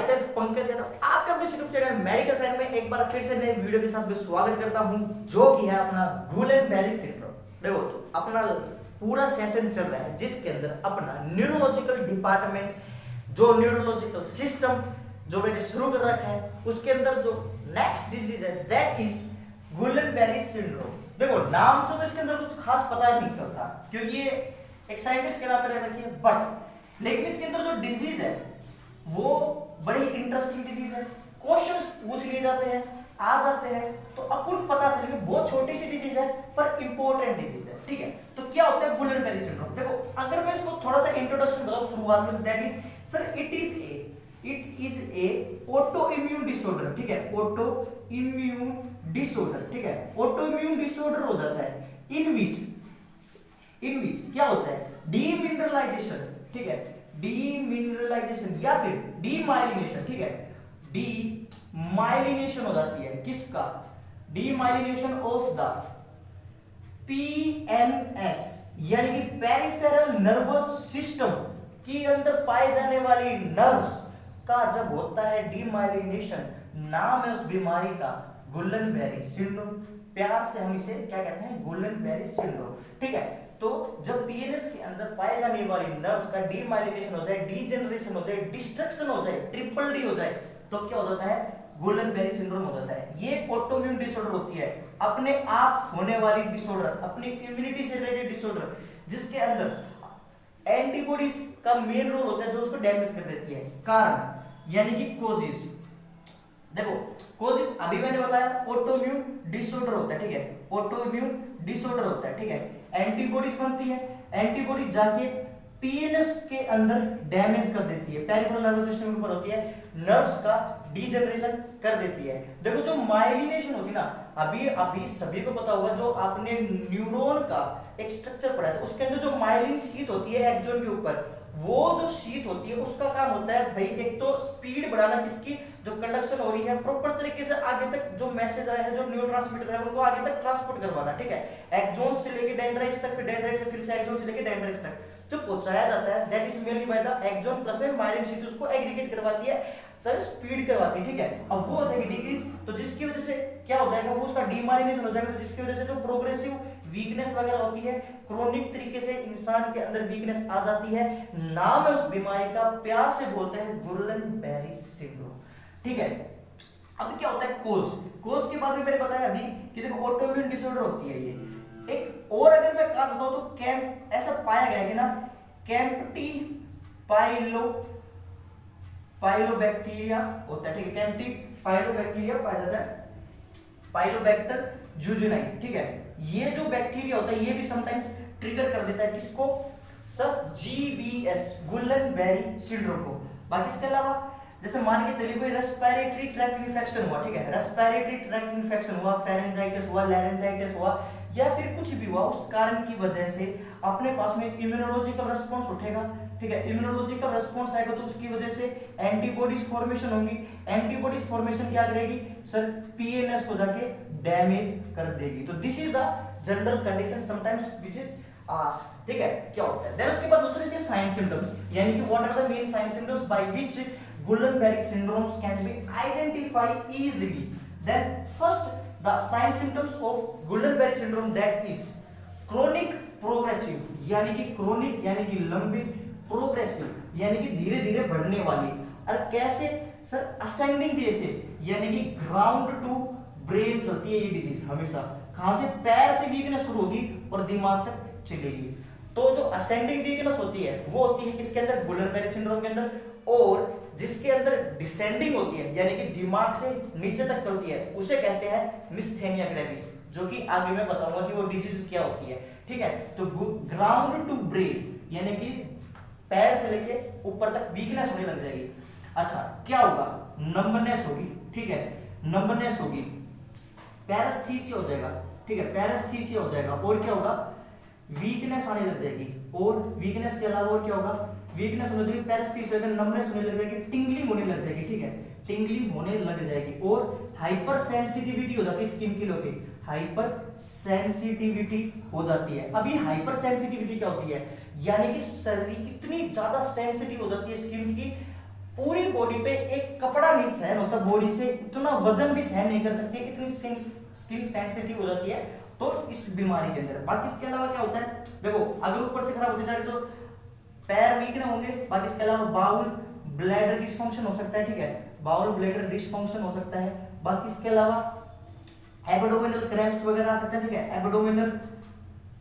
Self Pankaj Yadav, आपका अपने YouTube channel medical science में एक बार फिर से नए वीडियो के साथ मैं स्वागत करता हूं, जो कि है अपना गुलेन-बेरी सिंड्रोम। देखो तो अपना पूरा सेशन चल रहा है जिसके अंदर अपना न्यूरोलॉजिकल डिपार्टमेंट, जो न्यूरोलॉजिकल सिस्टम जो मैंने शुरू कर रखा है, उसके अंदर जो नेक्स्ट डिजीज है दैट इज गुलेन-बेरी सिंड्रोम। देखो नाम से तो इसके अंदर कुछ खास पता नहीं चलता क्योंकि ये एक साइंटिस्ट के नाम पे रह रखी है, बट लेकिन इसके अंदर जो डिजीज है वो बड़ी इंटरेस्टिंग डिजीज है। क्वेश्चंस पूछ लिए जाते हैं, आ जाते हैं, तो अपन पता चले कि बहुत छोटी सी डिजीज है पर इंपॉर्टेंट डिजीज है। ठीक है, तो क्या होता है गुलेन-बेरी सिंड्रोम? देखो अगर मैं इसको थोड़ा सा इंट्रोडक्शन बताऊं शुरुआत में, that is sir it is a auto immune disorder. ठीक है, ऑटो इम्यून डिसऑर्डर। ठीक है, ऑटो इम्यून डिसऑर्डर हो जाता है इन विच क्या होता है डीमिनरलाइजेशन। ठीक है, डीमिनरलाइजेशन या फिर डीमाइलिनेशन। ठीक है, डीमाइलिनेशन हो जाती है किसका? डीमाइलिनेशन ऑफ द पीएनएस यानी कि पेरिफेरल नर्वस सिस्टम के अंदर पाए जाने वाली नर्व्स का जब होता है डीमाइलिनेशन, नाम है उस बीमारी का गुलेन-बेरी सिंड्रोम। प्यार से हम इसे क्या कहते हैं? Gulen-berry syndrome. ठीक है, तो जब पीएनएस के अंदर पाए जाने वाली नर्व्स का डीमाइलिनेशन हो जाए, डीजेनरेशन हो जाए, डिस्ट्रक्शन हो जाए, ट्रिपल डी हो जाए, तो क्या हो जाता है? गुलेन-बेरी सिंड्रोम हो जाता है। ये ऑटोइम्यून डिसऑर्डर होती है, अपने आप होने वाली डिसऑर्डर, अपनी इम्यूनिटी से रिलेटेड डिसऑर्डर, जिसके अंदर एंटीबॉडीज का मेन रोल होता है जो उसको डैमेज कर देती है। कारण यानी कि कोजेस। देखो कोजेस अभी मैंने बताया ऑटोइम्यून डिसऑर्डर होता है। ठीक है, ऑटोइम्यून डिसऑर्डर होता है। ठीक है, एंटीबॉडीज बनती है, एंटीबॉडी जाके पीएनएस के अंदर डैमेज कर देती है, पेरिफेरल नर्वस सिस्टम के ऊपर होती है, नर्व्स का डीजनरेशन कर देती है। देखो जो माइलिनेशन होती है ना, अभी सभी को पता होगा, जो आपने न्यूरॉन का एक स्ट्रक्चर पढ़ा है तो उसके अंदर जो माइलिन शीथ होती है एक्सॉन के ऊपर, वो जो शीथ होती है उसका काम होता है भाई एक तो स्पीड बढ़ाना, किसकी? जो कंडक्शन हो रही है प्रॉपर तरीके से आगे तक, जो मैसेज आया है, जो न्यूरोट्रांसमीटर है उनको आगे तक ट्रांसपोर्ट करवाना। ठीक है, एक्सॉन से लेके डेंड्राइट्स तक, फिर डेंड्राइट्स से फिर से एक्सॉन से लेके डेंड्राइट्स तक जो पहुंचाया जाता है that is mainly by the axon plus में माइलिन शीथ उसको एग्रीगेट करवाती है, सर स्पीड करवाती है। ठीक है, अब वो हो जाएगी डिक्रीज, तो जिसकी वजह से क्या हो जाएगा? वो उसका डीमाइलिनेशन हो जाएगा, तो जिसकी वजह से जो प्रोग्रेसिव वीकनेस वगैरह होती है, क्रोनिक तरीके से इंसान के अंदर वीकनेस आ जाती है। नाम है उस बीमारी का, प्यार से बोलते हैं गुलेन-बेरी सिंड्रोम। ठीक है, अब क्या होता है कोज के बारे में मैंने बताया अभी कि देखो ऑटोइम्यून डिसऑर्डर होती है ये। एक और अगर मैं खास बताऊं तो कैंप ऐसा पाया गया है कि ना, कैंपटी पाइलोबैक्टीरिया होता है। ठीक है, कैंपटी पाइलोबैक्टीरिया पाया जाता है, पाइलोबैक्टर जूजुनाई। ठीक है, ये जो बैक्टीरिया होता है ये भी समटाइम्स ट्रिगर कर देता है किसको? सर जीबीएस गुलेन-बेरी सिंड्रोम को। बाकी इसके अलावा जैसे मान के चलिए कोई रेस्पिरेटरी ट्रैक्ट इन्फेक्शन हुआ, ठीक है, रेस्पिरेटरी ट्रैक्ट इन्फेक्शन हुआ, फेरेंजाइटिस हुआ, लैरेंजाइटिस हुआ, या फिर कुछ भी हुआ, उस कारण की वजह से अपने पास में इम्यूनोलॉजिकल रिस्पांस उठेगा। ठीक है, इम्यूनोलॉजिकल रिस्पांस आएगा तो उसकी वजह से एंटीबॉडीज फॉर्मेशन होंगी। एंटीबॉडीज फॉर्मेशन क्या करेगी? सर पीएनएस को जाके डैमेज कर देगी। तो this is the general condition sometimes which is asked. ठीक है, क्या होता है? देन उसके बाद दूसरे इसके साइन सिम्टम्स, यानी कि what are the main sign symptoms by which Guillain-Barré syndromes can be identified easily. Then first the sign symptoms of Guillain-Barré syndrome that is chronic progressive, यानी कि chronic यानी कि लंबी, progressive यानी कि धीरे धीरे बढ़ने वाली। और कैसे? सर ascending वे से, यानी कि ground to brain चलती है ये डिजीज हमेशा। कहां से? पैर से वीकनेस शुरू होगी और दिमाग तक चलेगी। तो जो असेंडिंग वीकनेस होती है वो होती है किसके अंदर? गुलेन-बेरी सिंड्रोम के अंदर। और जिसके अंदर डिसेंडिंग होती है यानी कि दिमाग से नीचे तक चलती है उसे कहते हैं मिस्थेनिया ग्रेविस, जो कि आगे मैं बताऊंगा कि वो डिजीज क्या होती है। ठीक है, तो ग्राउंड टू ब्रेन यानी कि पैर से लेके ऊपर तक वीकनेस होने लग जाएगी। अच्छा, क्या होगा? नंबनेस होगी। ठीक है, नंबनेस होगी, पैरेस्थीसिया हो जाएगा। ठीक है, पैरेस्थीसिया हो जाएगा। और क्या होगा? वीकनेस आने लग जाएगी। और वीकनेस के अलावा और क्या होगा? वीकनेस होने लगी, पैरेस्थीसिया होगा, नंबनेस होने लग जाएगी, टिंगलिंग होने लग जाएगी। ठीक है, टिंगलिंग होने लग जाएगी। और हाइपर सेंसिटिविटी हो जाती है स्किन की लोग, हाइपर सेंसिटिविटी हो जाती है। अभी हाइपर सेंसिटिविटी क्या होती है? यानी कि शरीर इतनी ज्यादा सेंसिटिव हो जाती है स्किन की पूरी बॉडी पे एक कपड़ा नहीं सहन होता, बॉडी से इतना वजन भी सहन नहीं कर सकती, इतनी स्किन सेंसिटिव हो जाती है तो इस बीमारी के अंदर। बाकी इसके अलावा क्या होता है, देखो अगर ऊपर से खराब होती जाए तो पैर वीक ना होंगे। बाकी इसके अलावा बाउल ब्लैडर डिसफंक्शन हो सकता है, ठीक है, बाउल ब्लैडर डिसफंक्शन हो सकता है। बाकी इसके अलावा एब्डोमिनल क्रैम्प्स वगैरह आ सकते हैं, ठीक है, एब्डोमिनल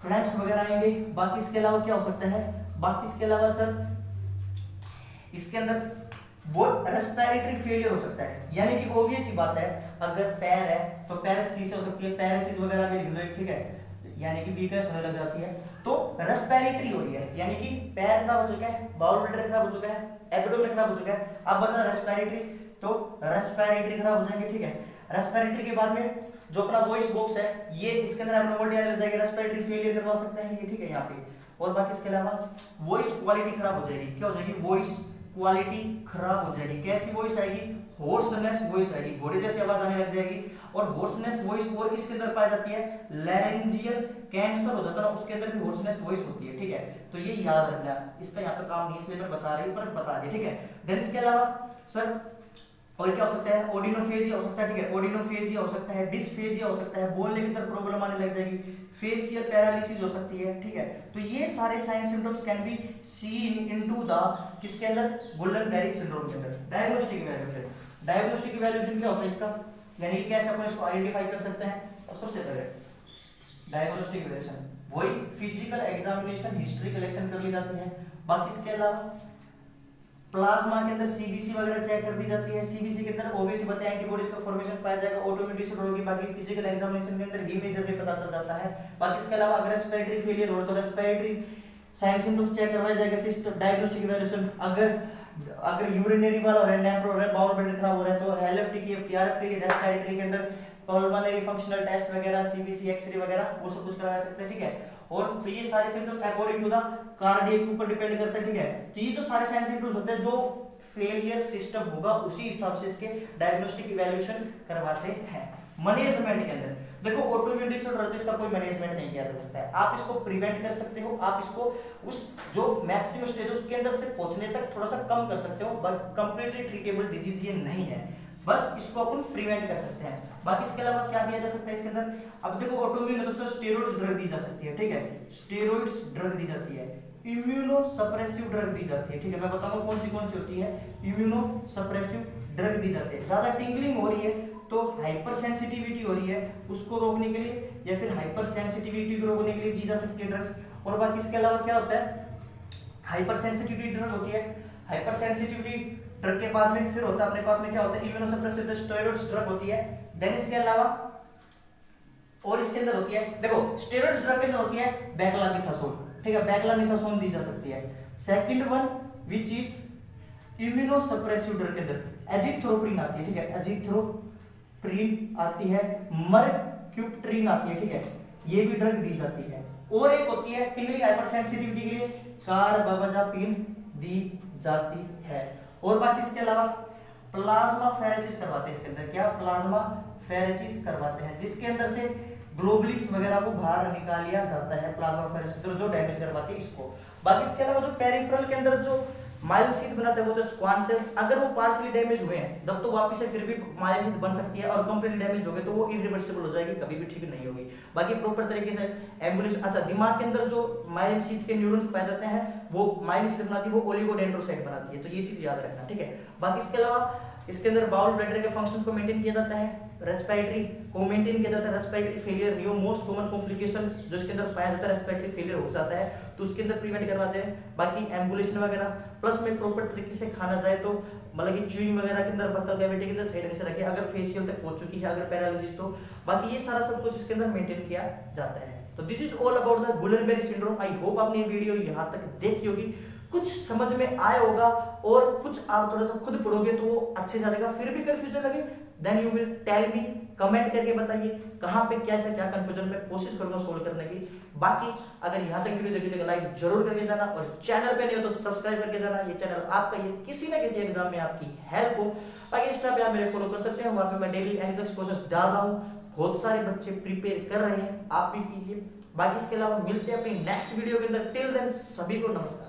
क्रैम्प्स वगैरह आएंगे। बाकी इसके अलावा क्या हो सकता है, बाकी इसके अलावा सर इसके अंदर वो रेस्पिरेटरी फेलियर हो सकता है, यानी कि ऑब्वियस ही बात है अगर पैर है तो पैरेसिस हो सकती है, पैरेसिस वगैरह भी लिख दो, ठीक है, यानी कि वीकनेस होने लग जाती है तो रेस्पिरेटरी हो रही है, यानी कि पैर खराब हो चुका है, बाउल ब्लैडर खराब हो चुका है, एब्डोमेन खराब हो चुका है, अब बचा रेस्पिरेटरी, तो रेस्पिरेटरी खराब हो जाएंगे, ठीक है। रेस्पिरेटरी के बाद में जो अपना वॉइस बॉक्स है ये इसके अंदर एब्नॉर्मलिटी आने लग जाएगी, रेस्पिरेटरी फेलियर करवा सकता है ये, ठीक है, यहाँ पे। और बाकी इसके अलावा वॉइस क्वालिटी खराब हो जाएगी, क्या हो जाएगी, वॉइस क्वालिटी खराब हो जाएगी। कैसी वॉइस आएगी, होर्सनेस वॉइस आएगी, घोड़े जैसी आवाज आने लग जाएगी। और होर्सनेस वॉइस और किसके अंदर पाई जाती है, लैरेंजियल कैंसर हो जाता है ना उसके अंदर भी होर्सनेस वॉइस होती है, ठीक है, तो ये याद रखना, इसका यहाँ पे काम नहीं इसलिए मैं बता रही हूँ पर बता दिया, ठीक है। देन इसके अलावा सर और क्या हो सकता है, ओडिनोफेजिया हो सकता है, ठीक है, ओडिनोफेजिया हो सकता है, डिस्फेजिया हो सकता है, बोलने के अंदर प्रॉब्लम आने लग जाएगी, फेशियल पैरालिसिस हो सकती है, ठीक है। तो ये सारे sign symptoms can be seen into the किसके अंदर, गुल्डन-बेरी सिंड्रोम के अंदर। डायग्नोस्टिक इवैल्यूएशन, डायग्नोस्टिक इवैल्यूएशन क्या होता है इसका, यानी कि कैसे अपन इसको आइडेंटिफाई कर सकते हैं। और सबसे पहले डायग्नोस्टिक इवैल्यूएशन वही फिजिकल एग्जामिनेशन, हिस्ट्री कलेक्शन कर ली जाती है। बाकी इसके अलावा प्लाज्मा के अंदर सीबीसी वगैरह चेक कर दी जाती है, सीबीसी के अंदर ओबीसी बताए एंटीबॉडीज का फॉर्मेशन पाया जाएगा, ऑटोइम्यून डिसऑर्डर होगी। बाकी फिजिकल एग्जामिनेशन के अंदर ही मेजरली पता चल जाता है। बाकी इसके अलावा अगर रेस्पिरेटरी फेलियर हो तो रेस्पिरेटरी साइन सिम्टम्स चेक करवाया जाएगा, सिस्टम डायग्नोस्टिक इवैल्यूएशन। अगर यूरिनरी वाला हो रहा है, नेफ्रो हो रहा है, बाउल ब्लैडर खराब हो रहा है तो एलएफटी की एफटीआरएफटी रेस्पिरेटरी के अंदर पल्मोनरी फंक्शनल टेस्ट वगैरह, सीबीसी, एक्सरे वगैरह वो सब कुछ करवा सकते हैं, ठीक है। और तो ये सारे symptoms according to the cardiac के ऊपर डिपेंड करता है, ठीक है। तो ये जो सारे साइन सिम्टम्स होते हैं जो फेलियर सिस्टम होगा उसी हिसाब से इसके डायग्नोस्टिक इवैल्यूएशन करवाते हैं। मैनेजमेंट के अंदर देखो ऑटोइम्यून डिसऑर्डर है तो इसका कोई मैनेजमेंट नहीं किया जा सकता है, आप इसको प्रिवेंट कर सकते हो, आप इसको उस जो मैक्सिमम स्टेज है उसके अंदर से पहुंचने तक थोड़ा सा कम कर सकते हो, बट कंप्लीटली ट्रीटेबल डिजीज ये नहीं है, बस इसको अपन प्रिवेंट कर सकते हैं। बाकी इसके अलावा क्या दिया जा सकता है इसके अंदर, अब देखो ऑटोइम्यून है तो स्टेरॉइड्स ड्रग दी जा सकती है, ठीक है, स्टेरॉइड्स ड्रग दी जाती है, इम्यूनो सप्रेसिव ड्रग दी जाती है, ठीक है, मैं बताऊंगा कौन सी होती है। इम्यूनो सप्रेसिव ड्रग दी जाती है, ज्यादा टिंगलिंग हो रही है तो हाइपर सेंसिटिविटी हो रही है उसको रोकने के लिए, या फिर हाइपर सेंसिटिविटी को रोकने के लिए दी जा सकती है ड्रग्स। और बाकी इसके अलावा क्या होता है, हाइपर सेंसिटिविटी ड्रग होती है, हाइपर सेंसिटिविटी ड्रग के बाद में फिर होता है अपने पास में क्या होता है, इम्यूनोसप्रेसिव स्टेरॉइड्स ड्रग होती है। देन इसके अलावा और इसके अंदर होती है, देखो स्टेरॉइड्स ड्रग के अंदर होती है बेक्लामिथासोन, ठीक है, बेक्लामिथासोन दी जा सकती है। Second one which is immunosuppressive drug के अंदर एजिथ्रोप्रिन आती है, ठीक है, एजिथ्रोप्रिन आती है, मर्क्यूप्ट्रिन आती है, ठीक है, ये भी ड्रग दी जाती है। और एक होती है टिंगलिंग हाइपर सेंसिटिविटी के लिए कार्बापेनेम दी जाती है। और बाकी इसके अलावा प्लाज्मा फेरेसिस करवाते हैं इसके अंदर, क्या प्लाज्मा फेरेसिस करवाते हैं जिसके अंदर से ग्लोबुलिन्स वगैरह को बाहर निकाल लिया जाता है, प्लाज्मा फेरेसिस जो डैमेज करवाती है इसको। बाकी इसके अलावा जो पेरिफेरल के अंदर जो माइलिन शीथ बनाते हैं वो तो स्क्वान सेल्स, अगर वो पार्शियली डैमेज हुए हैं तब तो वापस से फिर भी माइलिन शीथ बन सकती है, और कंप्लीटली डैमेज हो गए तो वो इरिवर्सिबल हो जाएगी, कभी भी ठीक नहीं होगी। बाकी प्रॉपर तरीके से एम्बुलेंस, अच्छा दिमाग के अंदर जो माइलिन शीथ के न्यूरॉन्स पाए जाते हैं वो माइलिन शीथ बनाती है, वो ओलिगोडेंड्रोसाइट बनाती है, तो ये चीज याद रखना, ठीक है। बाकी इसके अलावा इसके अंदर बाउल ब्लैडर के फंक्शंस को मेंटेन किया जाता है, रेस्पिरेटरी को मेंटेन किया जाता है, respiratory failure new most common complication जो इसके अंदर पाया जाता है, रेस्पिरेटरी फेलियर हो जाता है तो उसके अंदर प्रिवेंट करवाते हैं। बाकी एम्बुलेशन वगैरह प्लस में प्रॉपर तरीके से खाना जाए तो मतलब कि च्यूइंग वगैरह के अंदर बक्कल कैविटी के अंदर सही ढंग से रखे, अगर फेशियल तक पहुंच चुकी है, अगर पैरालिसिस तो बाकी ये सारा सब कुछ इसके अंदर मेंटेन किया जाता है। तो this is all about the Guillain Barre syndrome. I hope आपने ये वीडियो यहाँ तक देखी होगी, कुछ समझ में आया होगा, और कुछ आप थोड़ा सा खुद पढ़ोगे तो वो अच्छे से आ जाएगा। फिर भी कंफ्यूजन लगे then you will tell me, comment करके बताइए कहाँ पे कैसा क्या कंफ्यूजन, में कोशिश करूंगा सोल्व करने की। बाकी अगर यहाँ तक वीडियो देखी तो लाइक जरूर करके जाना, और चैनल पे नहीं हो तो सब्सक्राइब करके जाना, ये चैनल आपका, ये किसी ना किसी एग्जाम में आपकी हेल्प हो। बाकी इंस्टा पे आप मेरे फॉलो कर सकते हैं, वहां पे मैं डेली एनएलएस क्वेश्चंस डाल रहा हूँ, बहुत सारे बच्चे प्रिपेयर कर रहे हैं, आप भी कीजिए। बाकी इसके अलावा मिलते हैं अपनी नेक्स्ट वीडियो के अंदर, टिल देन सभी को नमस्कार।